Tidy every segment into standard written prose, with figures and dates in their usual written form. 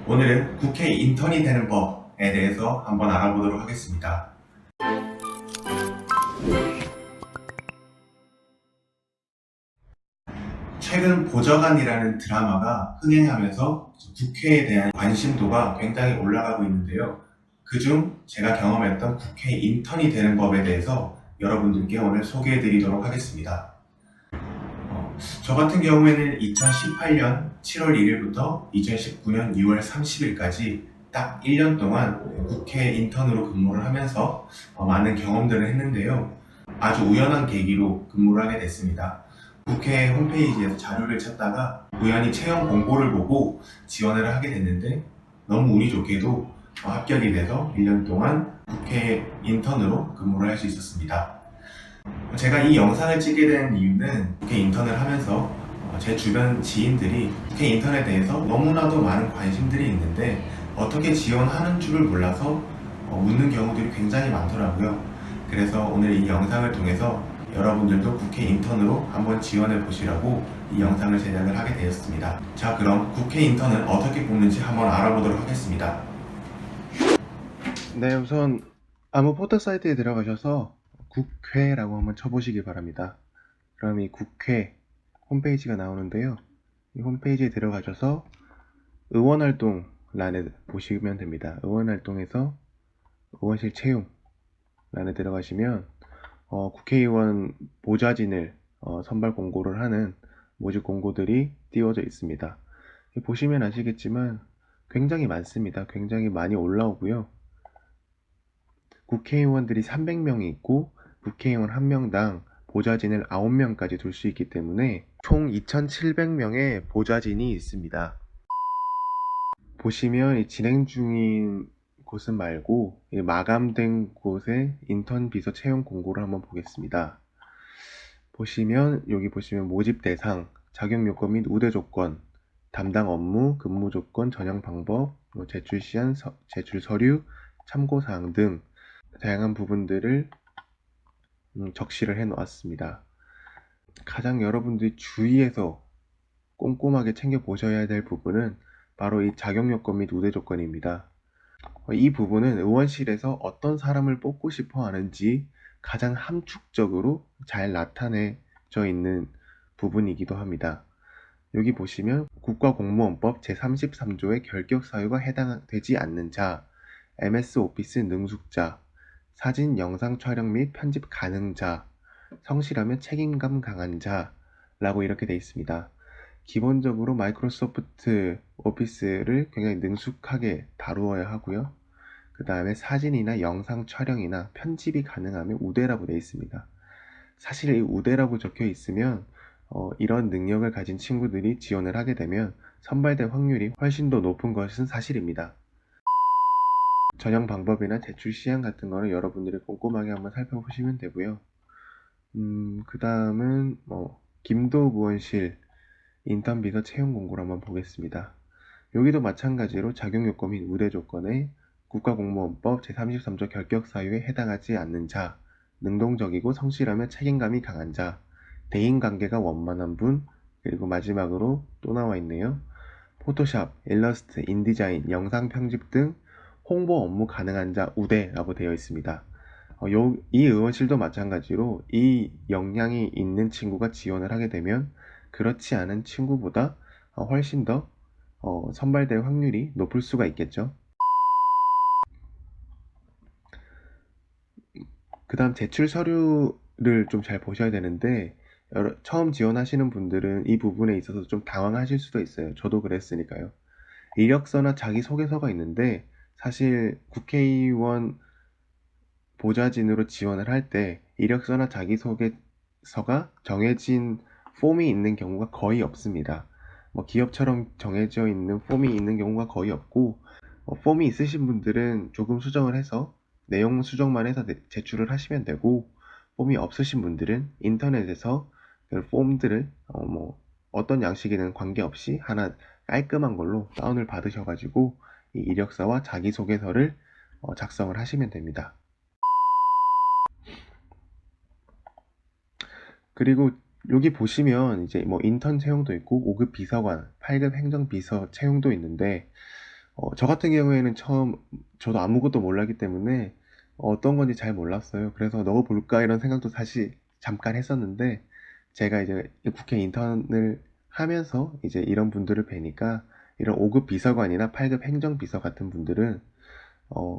오늘은 국회 인턴이 되는 법에 대해서 한번 알아보도록 하겠습니다. 최근 보좌관이라는 드라마가 흥행하면서 국회에 대한 관심도가 굉장히 올라가고 있는데요. 그중 제가 경험했던 국회 인턴이 되는 법에 대해서 여러분들께 오늘 소개해 드리도록 하겠습니다. 저 같은 경우에는 2018년 7월 1일부터 2019년 6월 30일까지 딱 1년 동안 국회 인턴으로 근무를 하면서 많은 경험들을 했는데요. 아주 우연한 계기로 근무를 하게 됐습니다. 국회 홈페이지에서 자료를 찾다가 우연히 채용 공고를 보고 지원을 하게 됐는데 너무 운이 좋게도 합격이 돼서 1년 동안 국회 인턴으로 근무를 할 수 있었습니다. 제가 이 영상을 찍게 된 이유는 국회 인턴을 하면서 제 주변 지인들이 국회 인턴에 대해서 너무나도 많은 관심들이 있는데 어떻게 지원하는 줄을 몰라서 묻는 경우들이 굉장히 많더라고요. 그래서 오늘 이 영상을 통해서 여러분들도 국회 인턴으로 한번 지원해 보시라고 이 영상을 제작을 하게 되었습니다. 자, 그럼 국회 인턴은 어떻게 뽑는지 한번 알아보도록 하겠습니다. 네, 우선 아무 포털 사이트에 들어가셔서 국회라고 한번 쳐보시기 바랍니다. 그럼 이 국회 홈페이지가 나오는데요. 이 홈페이지에 들어가셔서 의원활동 란에 보시면 됩니다. 의원활동에서 의원실 채용 란에 들어가시면 국회의원 보좌진을 선발 공고를 하는 모집 공고들이 띄워져 있습니다. 보시면 아시겠지만 굉장히 많습니다. 굉장히 많이 올라오고요. 국회의원들이 300명이 있고 국회의원 1명당 보좌진을 9명까지 둘 수 있기 때문에 총 2,700명의 보좌진이 있습니다. 보시면 이 진행 중인 곳은 말고 마감된 곳의 인턴 비서 채용 공고를 한번 보겠습니다. 보시면 여기 보시면 모집 대상, 자격 요건 및 우대 조건, 담당 업무, 근무 조건, 전형 방법, 제출 시한, 제출 서류, 참고 사항 등 다양한 부분들을 적시를 해 놓았습니다. 가장 여러분들이 주의해서 꼼꼼하게 챙겨 보셔야 될 부분은 바로 이 자격 요건 및 우대 조건입니다. 이 부분은 의원실에서 어떤 사람을 뽑고 싶어 하는지 가장 함축적으로 잘 나타내져 있는 부분이기도 합니다. 여기 보시면 국가공무원법 제33조의 결격 사유가 해당되지 않는 자, MS 오피스 능숙자, 사진, 영상 촬영 및 편집 가능자, 성실하며 책임감 강한 자라고 이렇게 되어 있습니다. 기본적으로 마이크로소프트 오피스를 굉장히 능숙하게 다루어야 하고요. 그 다음에 사진이나 영상 촬영이나 편집이 가능하면 우대라고 되어 있습니다. 사실 이 우대라고 적혀 있으면 이런 능력을 가진 친구들이 지원을 하게 되면 선발될 확률이 훨씬 더 높은 것은 사실입니다. 전형 방법이나 제출 시한 같은 거는 여러분들이 꼼꼼하게 한번 살펴보시면 되고요. 그 다음은 김도부원실 인턴 비서 채용 공고를 한번 보겠습니다. 여기도 마찬가지로 자격 요건 및 우대 조건에 국가공무원법 제33조 결격 사유에 해당하지 않는 자, 능동적이고 성실하며 책임감이 강한 자, 대인관계가 원만한 분, 그리고 마지막으로 또 나와 있네요. 포토샵, 일러스트, 인디자인, 영상 편집 등 홍보 업무 가능한 자 우대라고 되어 있습니다. 이 의원실도 마찬가지로 이 역량이 있는 친구가 지원을 하게 되면 그렇지 않은 친구보다 훨씬 더 선발될 확률이 높을 수가 있겠죠. 그 다음 제출 서류를 좀 잘 보셔야 되는데 처음 지원하시는 분들은 이 부분에 있어서 좀 당황하실 수도 있어요. 저도 그랬으니까요. 이력서나 자기소개서가 있는데 사실 국회의원 보좌진으로 지원을 할 때 이력서나 자기소개서가 정해진 폼이 있는 경우가 거의 없습니다. 기업처럼 정해져 있는 폼이 있는 경우가 거의 없고 폼이 있으신 분들은 조금 수정을 해서 내용 수정만 해서 제출을 하시면 되고 폼이 없으신 분들은 인터넷에서 그 폼들을 어떤 양식이든 관계없이 하나 깔끔한 걸로 다운을 받으셔가지고 이 이력서와 자기소개서를 작성을 하시면 됩니다. 그리고 여기 보시면 이제 인턴 채용도 있고 5급 비서관, 8급 행정비서 채용도 있는데 저 같은 경우에는 처음 저도 아무것도 몰랐기 때문에 어떤 건지 잘 몰랐어요. 그래서 넣어볼까 이런 생각도 사실 잠깐 했었는데 제가 이제 국회 인턴을 하면서 이제 이런 분들을 뵈니까 이런 5급 비서관이나 8급 행정비서 같은 분들은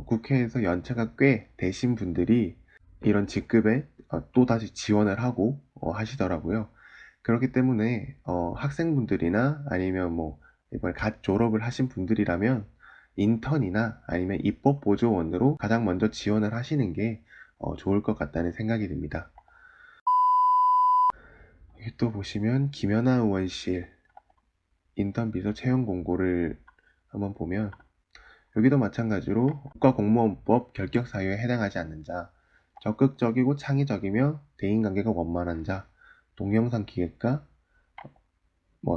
국회에서 연차가 꽤 되신 분들이 이런 직급에 또다시 지원을 하고 하시더라고요. 그렇기 때문에 학생분들이나 아니면 뭐 이번에 갓 졸업을 하신 분들이라면 인턴이나 아니면 입법보조원으로 가장 먼저 지원을 하시는 게 좋을 것 같다는 생각이 듭니다. 여기 또 보시면 김연아 의원실 인턴 비서 채용 공고를 한번 보면 여기도 마찬가지로 국가공무원법 결격 사유에 해당하지 않는 자, 적극적이고 창의적이며 대인관계가 원만한 자, 동영상 기획과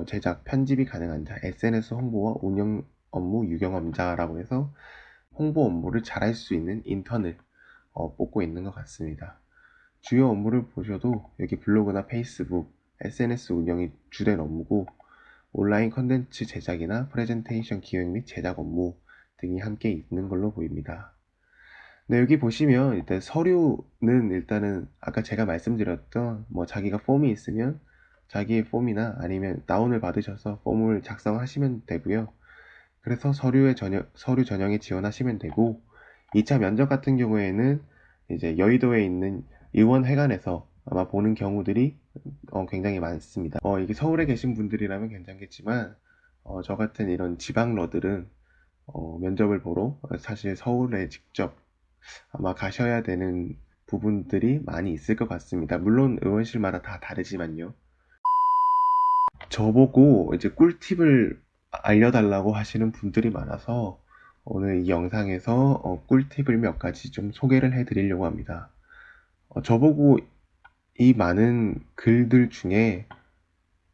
제작, 편집이 가능한 자, SNS 홍보와 운영 업무 유경험자라고 해서 홍보 업무를 잘할 수 있는 인턴을 뽑고 있는 것 같습니다. 주요 업무를 보셔도 여기 블로그나 페이스북, SNS 운영이 주된 업무고 온라인 컨텐츠 제작이나 프레젠테이션 기획 및 제작 업무 등이 함께 있는 걸로 보입니다. 네, 여기 보시면 일단 서류는 일단은 아까 제가 말씀드렸던 자기가 폼이 있으면 자기의 폼이나 아니면 다운을 받으셔서 폼을 작성하시면 되고요. 그래서 서류 전형에 지원하시면 되고 2차 면접 같은 경우에는 이제 여의도에 있는 의원회관에서 아마 보는 경우들이 굉장히 많습니다. 이게 서울에 계신 분들이라면 괜찮겠지만 저 같은 이런 지방러들은 면접을 보러 사실 서울에 직접 아마 가셔야 되는 부분들이 많이 있을 것 같습니다. 물론 의원실마다 다 다르지만요. 저보고 이제 꿀팁을 알려달라고 하시는 분들이 많아서 오늘 이 영상에서 꿀팁을 몇 가지 좀 소개를 해드리려고 합니다. 저보고 이 많은 글들 중에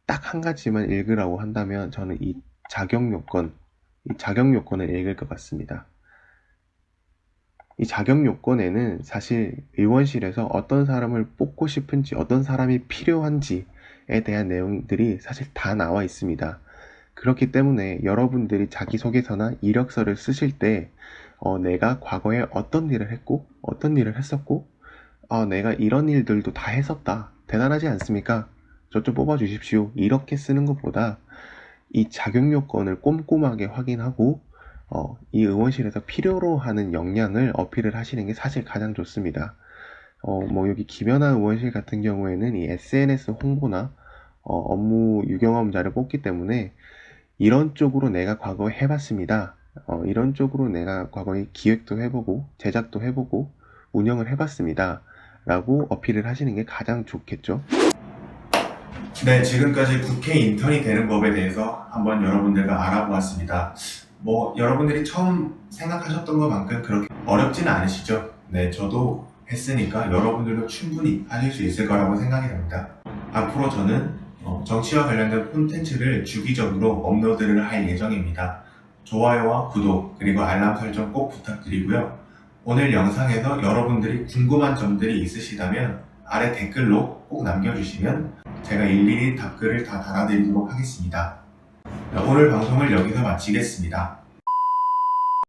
딱 한 가지만 읽으라고 한다면 저는 이 자격 요건을 읽을 것 같습니다. 이 자격 요건에는 사실 의원실에서 어떤 사람을 뽑고 싶은지, 어떤 사람이 필요한지에 대한 내용들이 사실 다 나와 있습니다. 그렇기 때문에 여러분들이 자기소개서나 이력서를 쓰실 때, 내가 과거에 어떤 일을 했고, 어떤 일을 했었고, 내가 이런 일들도 다 했었다. 대단하지 않습니까? 저 좀 뽑아주십시오. 이렇게 쓰는 것보다 이 자격 요건을 꼼꼼하게 확인하고 이 의원실에서 필요로 하는 역량을 어필을 하시는 게 사실 가장 좋습니다. 여기 김연아 의원실 같은 경우에는 이 SNS 홍보나 업무 유경험자를 뽑기 때문에 이런 쪽으로 내가 과거에 해봤습니다. 이런 쪽으로 내가 과거에 기획도 해보고 제작도 해보고 운영을 해봤습니다. 라고 어필을 하시는 게 가장 좋겠죠. 네, 지금까지 국회 인턴이 되는 법에 대해서 한번 여러분들과 알아보았습니다. 여러분들이 처음 생각하셨던 것만큼 그렇게 어렵지는 않으시죠? 네, 저도 했으니까 여러분들도 충분히 하실 수 있을 거라고 생각이 됩니다. 앞으로 저는 정치와 관련된 콘텐츠를 주기적으로 업로드를 할 예정입니다. 좋아요와 구독, 그리고 알람 설정 꼭 부탁드리고요. 오늘 영상에서 여러분들이 궁금한 점들이 있으시다면 아래 댓글로 꼭 남겨주시면 제가 일일이 답글을 다 달아드리도록 하겠습니다. 오늘 방송을 여기서 마치겠습니다.